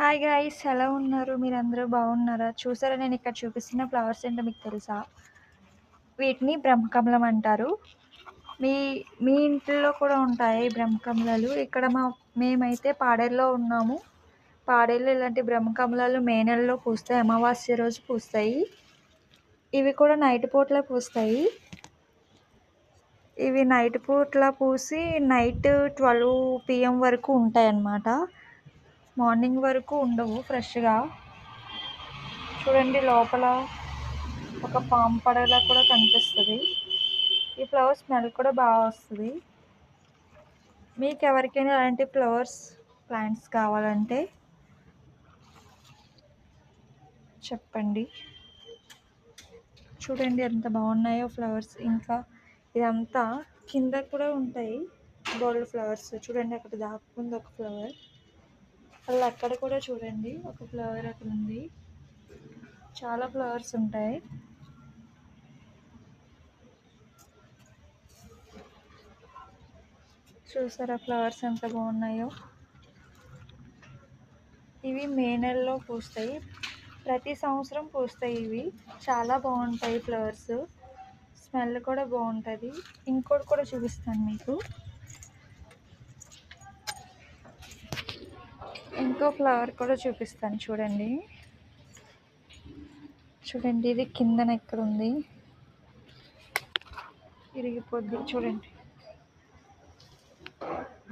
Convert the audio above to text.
Hi guys, ఎలా ఉన్నారు? మీరందరూ బాగున్నారా? చూసారా, నేను ఇక్కడ చూపిస్తున్న ఫ్లవర్స్ ఏంటో మీకు తెలుసా? వీటిని బ్రహ్మకమలం అంటారు. మీ మీ ఇంట్లో కూడా ఉంటాయి బ్రహ్మకమలాలు. ఇక్కడ మేమైతే పాడేరులో ఉన్నాము. పాడేరులో ఇలాంటి బ్రహ్మకమలాలు మే నెలలో పూస్తాయి, అమావాస్య రోజు పూస్తాయి. ఇవి కూడా నైట్ పూటలో పూస్తాయి. ఇవి నైట్ పూట్ల పూసి నైట్ 12 PM వరకు ఉంటాయి అన్నమాట. మార్నింగ్ వరకు ఉండవు ఫ్రెష్గా. చూడండి, లోపల ఒక పాము పడగలా కూడా కనిపిస్తుంది. ఈ ఫ్లవర్ స్మెల్ కూడా బాగా వస్తుంది. మీకు ఎవరికైనా అలాంటి ఫ్లవర్స్ ప్లాంట్స్ కావాలంటే చెప్పండి. చూడండి ఎంత బాగున్నాయో ఫ్లవర్స్. ఇంకా ఇదంతా కింద కూడా ఉంటాయి బోల్డ్ ఫ్లవర్స్. చూడండి, అక్కడ దాక్కుంది ఒక ఫ్లవర్. అలా అక్కడ కూడా చూడండి, ఒక ఫ్లవర్ అక్కడ ఉంది. చాలా ఫ్లవర్స్ ఉంటాయి. చూసారా ఫ్లవర్స్ ఎంత బాగున్నాయో. ఇవి మే నెలలో పూస్తాయి. ప్రతి సంవత్సరం పూస్తాయి. ఇవి చాలా బాగుంటాయి ఫ్లవర్స్. స్మెల్ కూడా బాగుంటుంది. ఇంకోటి కూడా చూపిస్తాను మీకు. ఇంకో ఫ్లవర్ కూడా చూపిస్తాను. చూడండి చూడండి, ఇది కిందన ఎక్కడ ఉంది, ఇరిగిపోద్ది. చూడండి,